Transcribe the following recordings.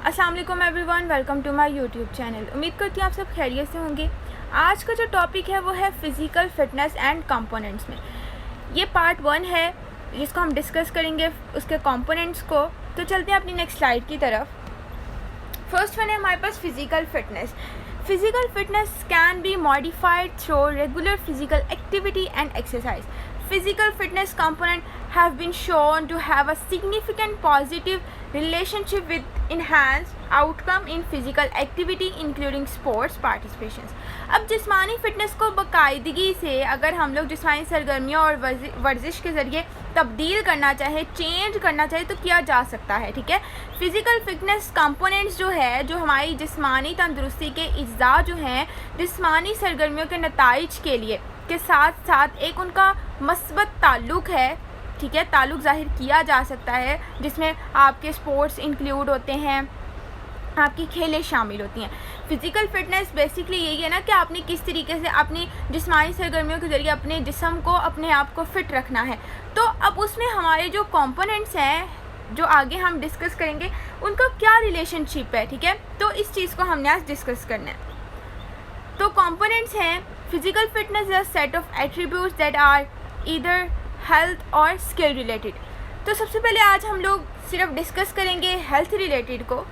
अस्सलाम वालेकुम everyone, welcome to my YouTube channel. उम्मीद करती हूँ आप सब खैरियत से होंगे। आज का जो टॉपिक है वो है फ़िज़िकल फिटनेस एंड कंपोनेंट्स में। ये पार्ट 1 है जिसको हम डिस्कस करेंगे उसके कंपोनेंट्स को। तो चलते हैं अपनी नेक्स्ट स्लाइड की तरफ। फर्स्ट वन है हमारे पास physical fitness. Physical fitness can be modified through regular physical activity and exercise. Physical fitness components have been shown to have a significant positive relationship with enhanced outcome in physical activity including sports participations. अब जिस्मानी fitness को बाकायदगी से अगर हम लोग जिस्मानी सरगर्मियों और वर्जिश के ज़रिए तब्दील करना चाहे, चेंज करना चाहे तो किया जा सकता है। ठीक है, फ़िज़िकल फिटनेस कंपोनेंट्स जो है, जो हमारी जिस्मानी तंदुरुस्ती के अज्जा जो हैं, जिस्मानी सरगर्मियों के नताइज के लिए के साथ साथ एक उनका मस्बत ताल्लुक़ है। ठीक है, ताल्लुक़ ज़ाहिर किया जा सकता है जिसमें आपके स्पोर्ट्स इंक्लूड होते हैं, आपकी खेलें शामिल होती हैं। फ़िज़िकल फ़िटनेस बेसिकली यही है ना कि आपने किस तरीके से अपनी जिस्मानी सरगर्मियों के ज़रिए अपने जिस्म को, अपने आप को फ़िट रखना है। तो अब उसमें हमारे जो कंपोनेंट्स हैं जो आगे हम डिस्कस करेंगे उनका क्या रिलेशनशिप है। ठीक है, तो इस चीज़ को हमने आज डिस्कस करना है। तो कंपोनेंट्स हैं physical fitness is a set of attributes that are either health or skill related. तो सबसे पहले आज हम लोग सिर्फ डिस्कस करेंगे हेल्थ रिलेटेड को।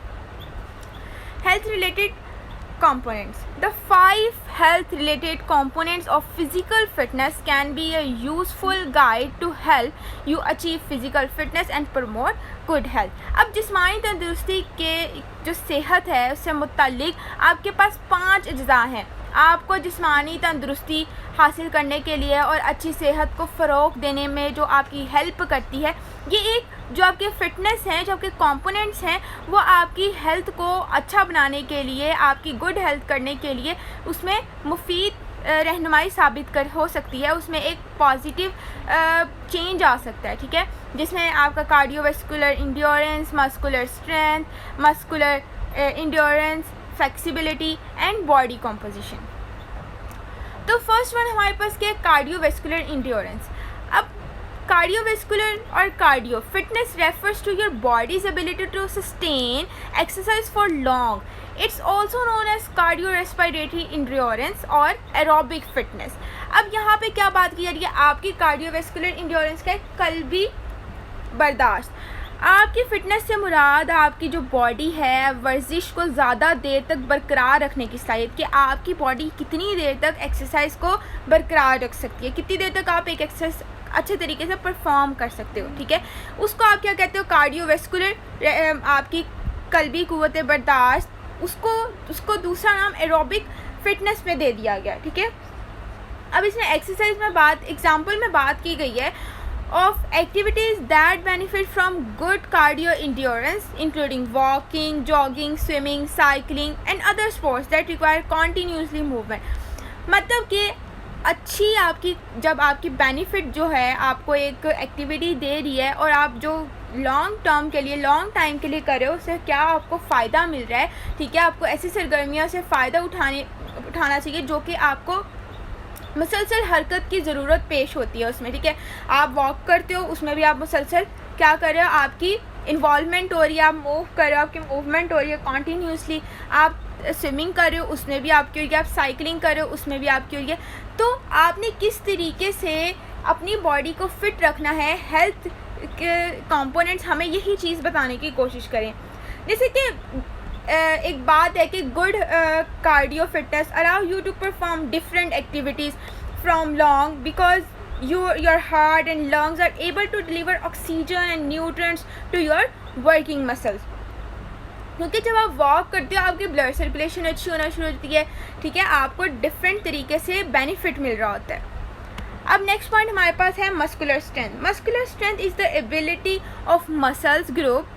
Health related components. The 5 health related components of physical fitness can be a useful guide to help you achieve physical fitness and promote good health. अब जिस्मानी तंदुरुस्ती के जो सेहत है उससे मुत्तल्लिक आपके पास 5 अज्जा हैं। आपको जिस्मानी तंदुरुस्ती हासिल करने के लिए और अच्छी सेहत को फ़रोग़ देने में जो आपकी हेल्प करती है, ये एक जो आपके फ़िटनेस हैं, जो आपके कंपोनेंट्स हैं, वो आपकी हेल्थ को अच्छा बनाने के लिए, आपकी गुड हेल्थ करने के लिए उसमें मुफीद रहनुमाई साबित हो सकती है। उसमें एक पॉजिटिव चेंज आ सकता है। ठीक है, जिसमें आपका cardiovascular endurance, muscular strength, muscular endurance, flexibility and body composition. तो फर्स्ट वन हमारे पास क्या है, कार्डियोवैस्कुलर इंड्योरेंस। अब cardiovascular or cardio fitness refers to your body's ability to sustain exercise for long. It's also known as cardio respiratory endurance or aerobic fitness. अब यहाँ पे क्या बात की जा रही है, आपकी कार्डियोवैस्कुलर इंड्योरेंस का कल्बी बर्दाश्त। आपकी फ़िटनेस से मुराद आपकी जो बॉडी है वर्जिश को ज़्यादा देर तक बरकरार रखने की सलाहियत, कि आपकी बॉडी कितनी देर तक एक्सरसाइज को बरकरार रख सकती है, कितनी देर तक आप एक एक्सरसाइज अच्छे तरीके से परफॉर्म कर सकते हो। ठीक है, उसको आप क्या कहते हो, कार्डियोवैस्कुलर, आपकी कल्बी क़ुव्वत बर्दाश्त। उसको दूसरा नाम एरोबिक फ़िटनेस में दे दिया गया। ठीक है, अब इसमें एक्सरसाइज में एग्जाम्पल में बात की गई है of activities that benefit from good cardio endurance including walking, jogging, swimming, cycling and other sports that require continuously movement. मतलब कि अच्छी आपकी जब आपकी बेनिफिट जो है आपको एक एक्टिविटी दे रही है और आप जो लॉन्ग टर्म के लिए, लॉन्ग टाइम के लिए कर रहे हो, उससे क्या आपको फ़ायदा मिल रहा है। ठीक है, आपको ऐसी सरगर्मियों से फ़ायदा उठाना चाहिए जो कि आपको मुसलसल हरकत की ज़रूरत पेश होती है उसमें। ठीक है, आप वॉक करते हो, उसमें भी आप मुसलसल क्या कर रहे हो, आपकी इन्वॉल्वमेंट हो रही है, आप मूव कर रहे हो, आपकी मूवमेंट हो रही है कॉन्टीन्यूसली। आप स्विमिंग कर रहे हो, उसमें भी आपकी हो रही है, आप साइकिलिंग कर रहे हो, उसमें भी आपकी हो रही है। तो आपने किस तरीके से अपनी बॉडी को फिट रखना है, हेल्थ के कंपोनेंट्स हमें यही चीज़ बताने की कोशिश करें। जैसे कि एक बात है कि good cardio fitness allow you to perform different activities from long because your heart and lungs are able to deliver oxygen and nutrients to your working muscles. क्योंकि जब आप वॉक करते हो आपकी ब्लड सर्कुलेशन अच्छी होना शुरू होती है। ठीक है, आपको डिफरेंट तरीके से बेनिफिट मिल रहा होता है। अब नेक्स्ट पॉइंट हमारे पास है muscular strength. Muscular strength is the ability of muscles group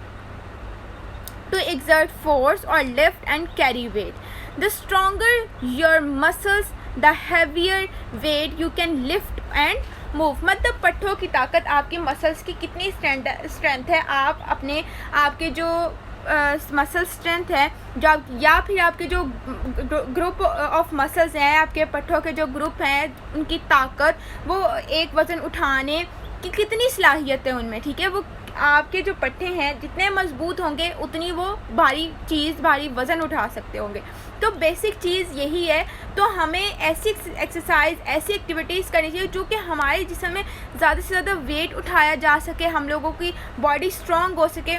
to exert force or lift and carry weight. The stronger your muscles, the heavier weight you can lift and move. मतलब पट्ठों की ताकत, आपकी muscles की कितनी strength है, आप अपने आपके जो मसल स्ट्रेंथ है जो आप, या फिर आपके जो ग्रुप ऑफ मसल्स हैं, आपके पट्ठों के जो ग्रुप हैं, उनकी ताकत, वो एक वज़न उठाने की कितनी सलाहियत है उनमें। ठीक है, वो आपके जो पट्टे हैं जितने मजबूत होंगे उतनी वो भारी वज़न उठा सकते होंगे। तो बेसिक चीज़ यही है। तो हमें ऐसी एक्सरसाइज, ऐसी एक्टिविटीज़ करनी चाहिए जो कि हमारे जिस्म में ज़्यादा से ज़्यादा वेट उठाया जा सके, हम लोगों की बॉडी स्ट्रॉन्ग हो सके।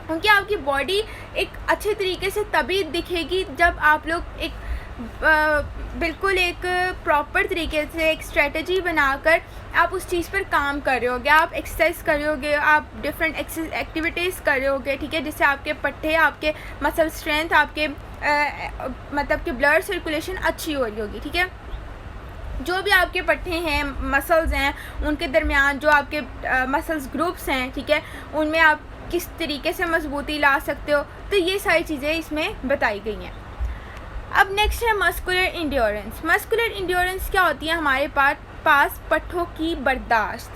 क्योंकि आपकी बॉडी एक अच्छे तरीके से तभी दिखेगी जब आप लोग एक बिल्कुल एक प्रॉपर तरीके से एक स्ट्रेटजी बनाकर आप उस चीज़ पर काम कर रहे होगे, आप एक्सरसाइज कर रहे होगे, आप डिफरेंट एक्टिविटीज़ कर रहे होगे, ठीक है, जिससे आपके पट्टे, आपके मसल स्ट्रेंथ, आपके मतलब कि ब्लड सर्कुलेशन अच्छी हो रही होगी, ठीक है। जो भी आपके पट्टे हैं, मसल्स हैं, उनके दरमियान जो आपके मसल्स ग्रुप्स हैं, ठीक है, उनमें आप किस तरीके से मजबूती ला सकते हो, तो ये सारी चीज़ें इसमें बताई गई हैं। अब नेक्स्ट है मस्कुलर इंड्योरेंस। मस्कुलर इंड्योरेंस क्या होती है? हमारे पास पट्टों की बर्दाश्त।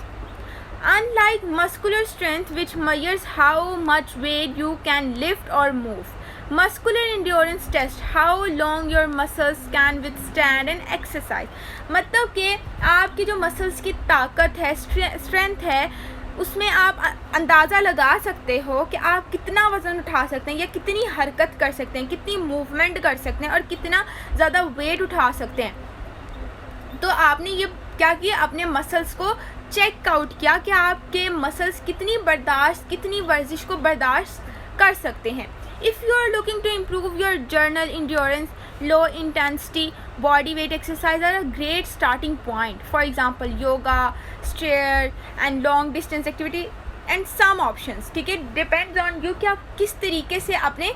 Unlike muscular strength which measures how much weight you can lift or move, muscular endurance tests how long your muscles can withstand an exercise। मतलब कि आपकी जो मसल्स की ताकत है, स्ट्रेंथ है, उसमें आप अंदाज़ा लगा सकते हो कि आप कितना वज़न उठा सकते हैं या कितनी हरकत कर सकते हैं, कितनी मूवमेंट कर सकते हैं और कितना ज़्यादा वेट उठा सकते हैं। तो आपने ये क्या किया? अपने मसल्स को चेक आउट किया कि आपके मसल्स कितनी वर्जिश को बर्दाश्त कर सकते हैं। If you are looking to improve your general endurance, low intensity body weight exercise are a great starting point. For example yoga, stair and long distance activity and some options, ठीक है, डिपेंड्स ऑन यू कि आप किस तरीके से अपने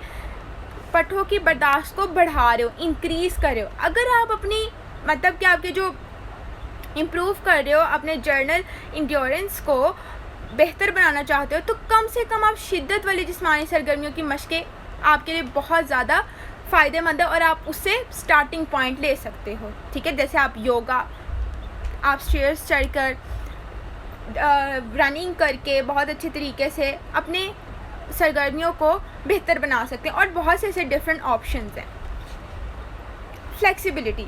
पट्टों की बर्दाश्त को बढ़ा रहे हो, इंक्रीज़ कर रहे हो। अगर आप अपनी मतलब कि आपके जो इम्प्रूव कर रहे हो, अपने जर्नल इंड्योरेंस को बेहतर बनाना चाहते हो, तो कम से कम आप शिद्दत वाली जिस्मानी सरगर्मियों की मशकें आपके लिए बहुत ज़्यादा फ़ायदेमंद है और आप उससे स्टार्टिंग पॉइंट ले सकते हो, ठीक है। जैसे आप योगा, आप स्टेयर्स चढ़कर, रनिंग करके बहुत अच्छे तरीके से अपने सरगर्मियों को बेहतर बना सकते हैं और बहुत से ऐसे डिफरेंट ऑप्शंस हैं। फ्लेक्सिबिलिटी,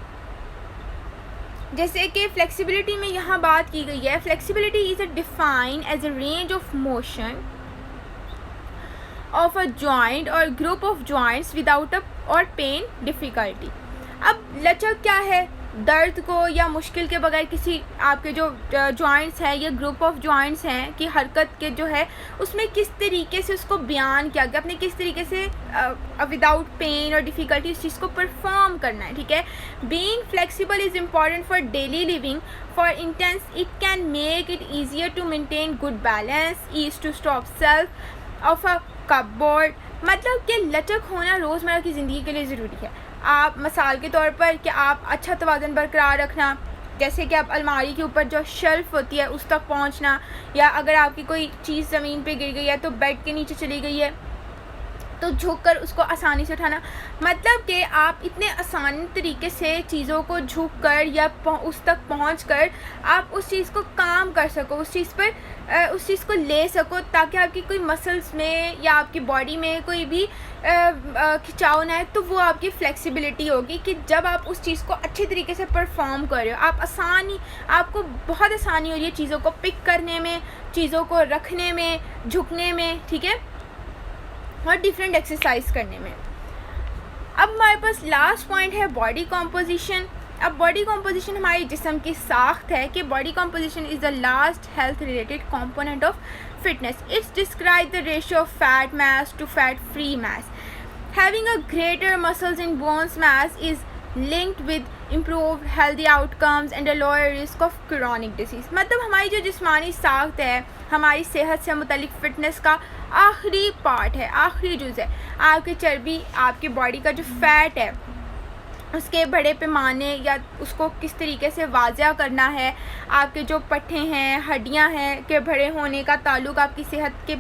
जैसे कि फ्लेक्सिबिलिटी में यहाँ बात की गई है, flexibility is defined as a range of motion of a joint और group of joints without a और पेन डिफ़िकल्टी। अब लचक क्या है? दर्द को या मुश्किल के बगैर किसी आपके जो जॉइंट्स हैं या ग्रुप ऑफ जॉइंट्स हैं कि हरकत के जो है उसमें किस तरीके से उसको बयान किया गया, अपने किस तरीके से विदाउट पेन और डिफ़िकल्टी उस चीज़ को परफॉर्म करना है, ठीक है। Being flexible is important for daily living. For instance it can make it easier to maintain good balance, is to stop self off a cupboard. मतलब कि लचक होना रोज़मर्रा की ज़िंदगी के लिए ज़रूरी है। आप मिसाल के तौर पर कि आप अच्छा तवाज़ुन बरकरार रखना, जैसे कि आप अलमारी के ऊपर जो शेल्फ़ होती है उस तक पहुंचना, या अगर आपकी कोई चीज़ ज़मीन पे गिर गई है तो बेड के नीचे चली गई है तो झुककर उसको आसानी से उठाना। मतलब कि आप इतने आसान तरीके से चीज़ों को झुककर या उस तक पहुंचकर आप उस चीज़ को काम कर सको, उस चीज़ को ले सको, ताकि आपकी कोई मसल्स में या आपकी बॉडी में कोई भी खिंचाव ना आए। तो वो आपकी फ्लेक्सिबिलिटी होगी कि जब आप उस चीज़ को अच्छे तरीके से परफॉर्म कर रहे हो, आपको बहुत आसानी हो रही है चीज़ों को पिक करने में, चीज़ों को रखने में, झुकने में, ठीक है, और डिफरेंट एक्सरसाइज करने में। अब हमारे पास लास्ट पॉइंट है बॉडी कॉम्पोजिशन। अब बॉडी कॉम्पोजिशन हमारे जिस्म की साख्त है कि body composition is the last health related component of fitness. It's describe the ratio of fat mass to fat free mass. Having a greater muscles in bones mass is linked with improved healthy outcomes and a lower risk of chronic disease। मतलब हमारी जो जिस्मानी साख्त है, हमारी सेहत से मुतल्लिक fitness का आखिरी पार्ट है, आखिरी जुज़ है। आपकी चर्बी, आपकी बॉडी का जो फ़ैट है उसके बड़े पैमाने या उसको किस तरीके से वाज़िया करना है, आपके जो पट्टे हैं, हड्डियाँ हैं के बड़े होने का ताल्लुक़ आपकी सेहत के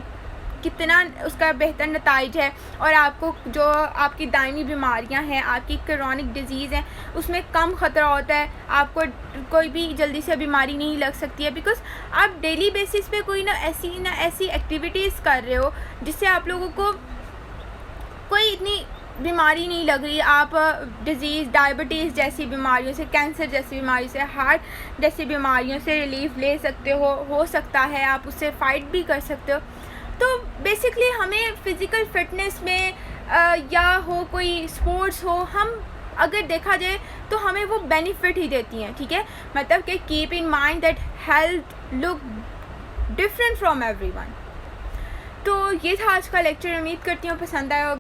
कितना उसका बेहतर नताइज है, और आपको जो आपकी दायमी बीमारियां हैं, आपकी क्रोनिक डिजीज़ हैं, उसमें कम ख़तरा होता है। आपको कोई भी जल्दी से बीमारी नहीं लग सकती है, बिकॉज़ आप डेली बेसिस पे कोई ना ऐसी एक्टिविटीज़ कर रहे हो जिससे आप लोगों को कोई इतनी बीमारी नहीं लग रही, आप डिज़ीज़, डायबिटीज़ जैसी बीमारियों से, कैंसर जैसी बीमारी से, हार्ट जैसी बीमारियों से रिलीफ ले सकते हो सकता है आप उससे फ़ाइट भी कर सकते हो। तो बेसिकली हमें फ़िज़िकल फ़िटनेस में या हो कोई स्पोर्ट्स हो, हम अगर देखा जाए तो हमें वो बेनिफिट ही देती हैं, ठीक है। मतलब कि keep in mind that health look different from everyone. तो ये था आज का लेक्चर, उम्मीद करती हूँ पसंद आया होगा।